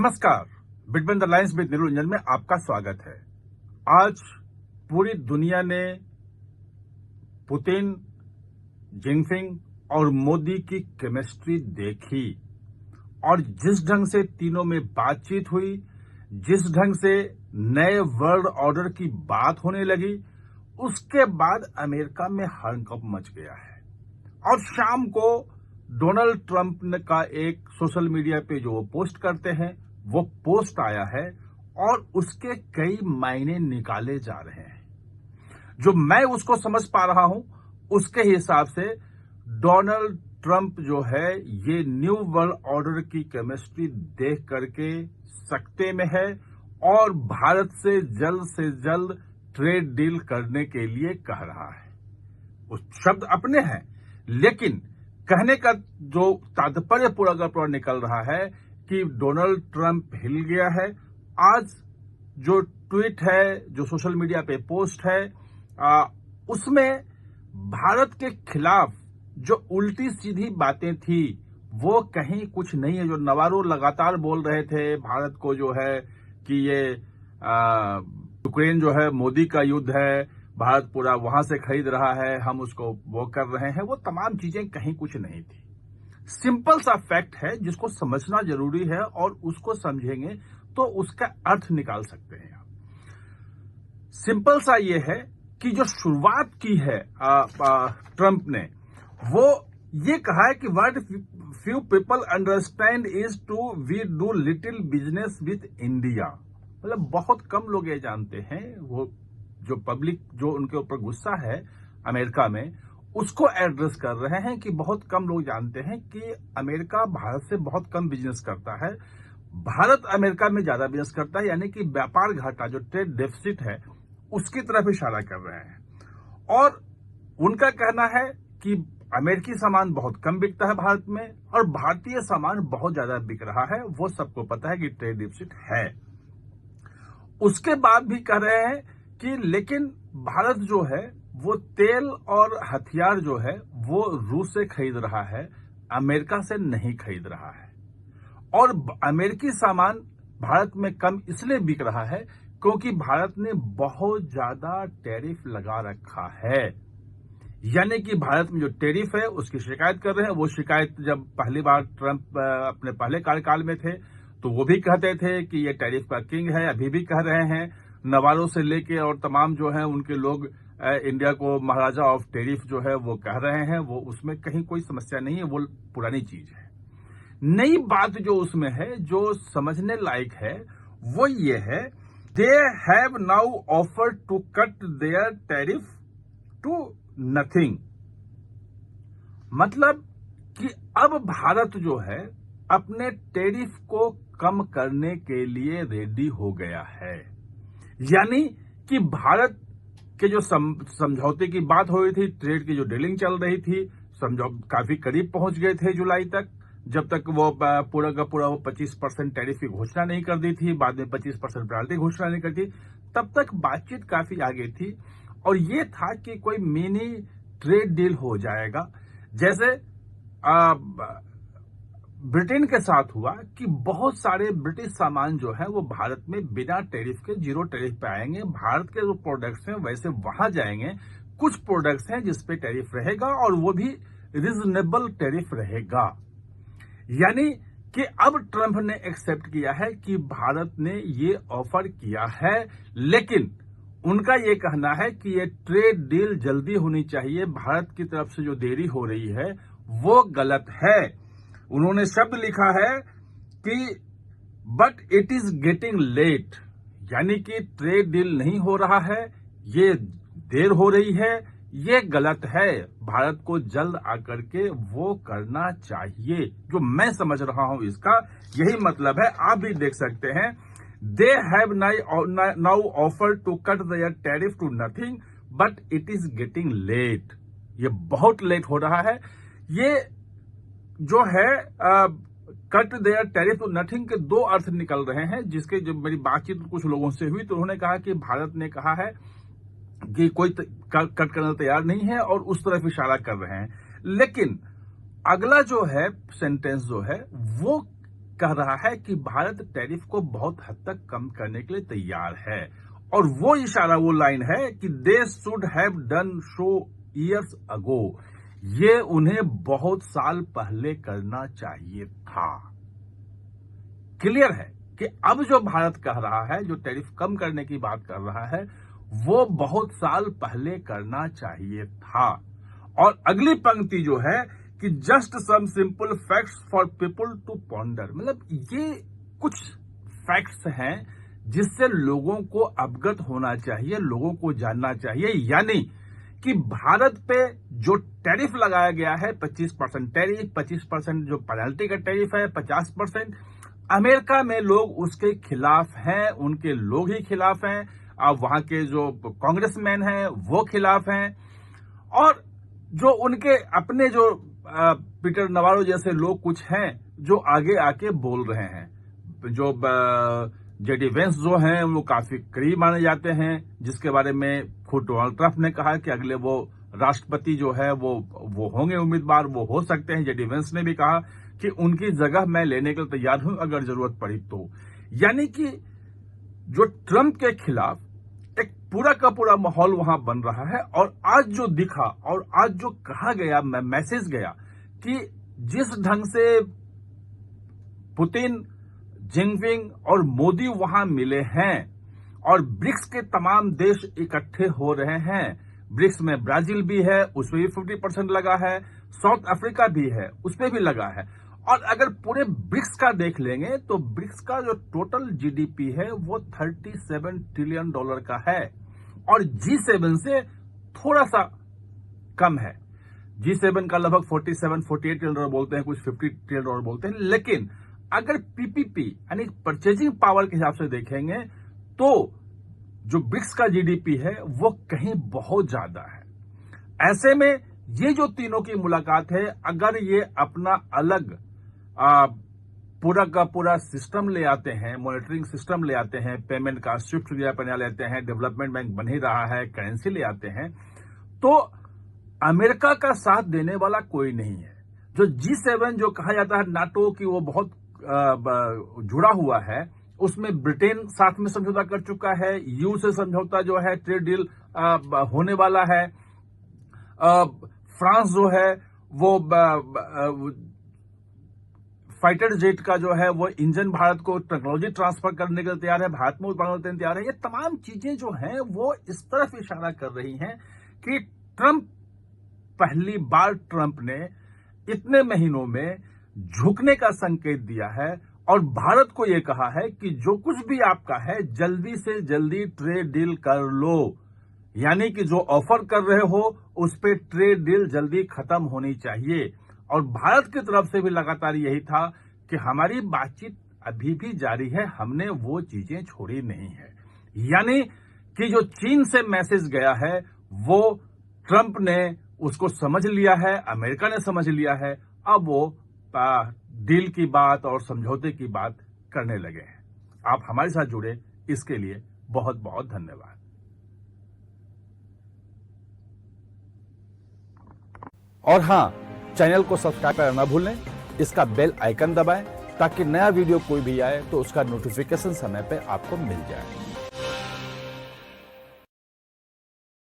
नमस्कार, between the lines with Niranjan में आपका स्वागत है। आज पूरी दुनिया ने पुतिन, जिनपिंग और मोदी की केमिस्ट्री देखी और जिस ढंग से तीनों में बातचीत हुई, जिस ढंग से नए वर्ल्ड ऑर्डर की बात होने लगी, उसके बाद अमेरिका में हड़कंप मच गया है। और शाम को डोनाल्ड ट्रंप का एक सोशल मीडिया पे जो वो पोस्ट करते हैं, वो पोस्ट आया है और उसके कई मायने निकाले जा रहे हैं। जो मैं उसको समझ पा रहा हूं, उसके हिसाब से डोनाल्ड ट्रंप जो है ये न्यू वर्ल्ड ऑर्डर की केमिस्ट्री देख करके सकते में है और भारत से जल्द ट्रेड डील करने के लिए कह रहा है। उस शब्द अपने हैं, लेकिन कहने का जो तात्पर्य पूरा निकल रहा है कि डोनाल्ड ट्रंप हिल गया है। आज जो ट्वीट है, जो सोशल मीडिया पे पोस्ट है, उसमें भारत के खिलाफ जो उल्टी सीधी बातें थी वो कहीं कुछ नहीं है। जो नवारो लगातार बोल रहे थे भारत को जो है कि ये यूक्रेन जो है मोदी का युद्ध है, भारत पूरा वहां से खरीद रहा है, हम उसको वो कर रहे हैं, वो तमाम चीजें कहीं कुछ नहीं थी। सिंपल सा फैक्ट है जिसको समझना जरूरी है और उसको समझेंगे तो उसका अर्थ निकाल सकते हैं आप। सिंपल सा ये है कि जो शुरुआत की है ट्रंप ने, वो ये कहा है कि what few people understand is to we do little business with India. मतलब बहुत कम लोग ये जानते हैं, वो जो पब्लिक जो उनके ऊपर गुस्सा है अमेरिका में, उसको एड्रेस कर रहे हैं कि बहुत कम लोग जानते हैं कि अमेरिका भारत से बहुत कम बिजनेस करता है, भारत अमेरिका में ज्यादा बिजनेस करता है, यानी कि व्यापार घाटा जो ट्रेड डेफिसिट है उसकी तरफ इशारा कर रहे हैं। और उनका कहना है कि अमेरिकी सामान बहुत कम बिकता है भारत में और भारतीय सामान बहुत ज्यादा बिक रहा है। वो सबको पता है कि ट्रेड डेफिसिट है। उसके बाद भी कह रहे हैं कि लेकिन भारत जो है वो तेल और हथियार जो है वो रूस से खरीद रहा है, अमेरिका से नहीं खरीद रहा है। और अमेरिकी सामान भारत में कम इसलिए बिक रहा है क्योंकि भारत ने बहुत ज्यादा टैरिफ लगा रखा है। यानी कि भारत में जो टैरिफ है उसकी शिकायत कर रहे हैं। वो शिकायत जब पहली बार ट्रंप अपने पहले कार्यकाल में थे तो वो भी कहते थे कि ये टैरिफ का किंग है, अभी भी कह रहे हैं। नवारो से लेके और तमाम जो है उनके लोग इंडिया को महाराजा ऑफ टैरिफ जो है वो कह रहे हैं। वो उसमें कहीं कोई समस्या नहीं है, वो पुरानी चीज है। नई बात जो उसमें है, जो समझने लायक है, वो ये है, they have now offered to cut their tariff to nothing. मतलब कि अब भारत जो है अपने टैरिफ को कम करने के लिए रेडी हो गया है। यानी कि भारत के जो समझौते की बात हो रही थी, ट्रेड की जो डीलिंग चल रही थी, काफी करीब पहुंच गए थे जुलाई तक, जब तक वो पूरा का पूरा वो 25% टैरिफ की घोषणा नहीं कर दी थी, बाद में 25% पेनल्टी घोषणा नहीं कर दी, तब तक बातचीत काफी आगे थी। और ये था कि कोई मिनी ट्रेड डील हो जाएगा, जैसे ब्रिटेन के साथ हुआ कि बहुत सारे ब्रिटिश सामान जो है वो भारत में बिना टैरिफ के जीरो टैरिफ पे आएंगे। भारत के जो प्रोडक्ट्स हैं वैसे वहां जाएंगे। कुछ प्रोडक्ट्स हैं जिसपे टैरिफ रहेगा और वो भी रीजनेबल टैरिफ रहेगा। यानी कि अब ट्रंप ने एक्सेप्ट किया है कि भारत ने ये ऑफर किया है, लेकिन उनका ये कहना है कि ये ट्रेड डील जल्दी होनी चाहिए। भारत की तरफ से जो देरी हो रही है वो गलत है। उन्होंने शब्द लिखा है कि but it is getting late, यानी कि ट्रेड डील नहीं हो रहा है, ये देर हो रही है, ये गलत है। भारत को जल्द आकर के वो करना चाहिए। जो मैं समझ रहा हूं इसका यही मतलब है। आप भी देख सकते हैं, they have now offer to cut their tariff to nothing but it is getting late. ये बहुत लेट हो रहा है। ये जो है cut their tariff to nothing के दो अर्थ निकल रहे हैं, जिसके जब मेरी बातचीत कुछ लोगों से हुई तो उन्होंने कहा कि भारत ने कहा है कि कोई कट करने तैयार नहीं है और उस तरफ इशारा कर रहे हैं। लेकिन अगला जो है सेंटेंस जो है वो कह रहा है कि भारत टैरिफ को बहुत हद तक कम करने के लिए तैयार है, और वो इशारा, वो लाइन है कि they should have done so years ago. ये उन्हें बहुत साल पहले करना चाहिए था। क्लियर है कि अब जो भारत कह रहा है, जो टैरिफ कम करने की बात कर रहा है, वो बहुत साल पहले करना चाहिए था। और अगली पंक्ति जो है कि just some simple facts for people to ponder, मतलब ये कुछ फैक्ट्स हैं जिससे लोगों को अवगत होना चाहिए, लोगों को जानना चाहिए। यानी कि भारत पे जो टैरिफ लगाया गया है 25% टैरिफ, 25% जो पेनल्टी का टैरिफ है, 50%, अमेरिका में लोग उसके खिलाफ हैं, उनके लोग ही खिलाफ हैं। अब वहां के जो कांग्रेसमैन हैं वो खिलाफ हैं, और जो उनके अपने जो पीटर नवारो जैसे लोग कुछ हैं जो आगे आके बोल रहे हैं। जो जेडी वेंस जो हैं वो काफी करीब माने जाते हैं, जिसके बारे में खुद डोनाल्ड ट्रंप ने कहा कि अगले वो राष्ट्रपति जो है वो होंगे उम्मीदवार, वो हो सकते हैं। जेडी वेंस ने भी कहा कि उनकी जगह मैं लेने के लिए तैयार हूं अगर जरूरत पड़ी तो। यानी कि जो ट्रंप के खिलाफ एक पूरा का पूरा माहौल वहां बन रहा है। और आज जो दिखा और आज जो कहा गया, मैसेज गया कि जिस ढंग से पुतिन, जिनपिंग और मोदी वहां मिले हैं और ब्रिक्स के तमाम देश इकट्ठे हो रहे हैं, ब्रिक्स में ब्राजील भी है, उसमें भी 50% लगा है, साउथ अफ्रीका भी है, उसमें भी लगा है। और अगर पूरे ब्रिक्स का देख लेंगे तो ब्रिक्स का जो टोटल जीडीपी है वो $37 ट्रिलियन का है, और G7 से थोड़ा सा कम है। G7 का लगभग 47-48 ट्रिलियन बोलते हैं, कुछ 50 ट्रिलियन बोलते हैं। लेकिन अगर पीपीपी यानी परचेजिंग पावर के हिसाब से देखेंगे तो जो ब्रिक्स का जीडीपी है वो कहीं बहुत ज्यादा है। ऐसे में ये जो तीनों की मुलाकात है, अगर ये अपना अलग पूरा का पूरा सिस्टम ले आते हैं, मॉनिटरिंग सिस्टम ले आते हैं, पेमेंट का स्विफ्ट बना लेते हैं, डेवलपमेंट बैंक बन ही रहा है, करेंसी ले आते हैं, तो अमेरिका का साथ देने वाला कोई नहीं है। जो G7 जो कहा जाता है नाटो की, वो बहुत जुड़ा हुआ है, उसमें ब्रिटेन साथ में समझौता कर चुका है, यू से समझौता जो है ट्रेड डील होने वाला है, फ्रांस जो है वो फाइटर जेट का जो है वो इंजन भारत को टेक्नोलॉजी ट्रांसफर करने के लिए तैयार है, भारत में उत्पादन करने तैयार है। ये तमाम चीजें जो हैं वो इस तरफ इशारा कर रही हैं कि पहली बार ट्रंप ने इतने महीनों में झुकने का संकेत दिया है और भारत को यह कहा है कि जो कुछ भी आपका है जल्दी से जल्दी ट्रेड डील कर लो। यानी कि जो ऑफर कर रहे हो उस पर ट्रेड डील जल्दी खत्म होनी चाहिए। और भारत की तरफ से भी लगातार यही था कि हमारी बातचीत अभी भी जारी है, हमने वो चीजें छोड़ी नहीं है। यानी कि जो चीन से मैसेज गया है वो ट्रंप ने उसको समझ लिया है, अमेरिका ने समझ लिया है, अब वो डील की बात और समझौते की बात करने लगे हैं। आप हमारे साथ जुड़े इसके लिए बहुत बहुत धन्यवाद। और हाँ, चैनल को सब्सक्राइब करना ना भूलें, इसका बेल आइकन दबाएं ताकि नया वीडियो कोई भी आए तो उसका नोटिफिकेशन समय पे आपको मिल जाए।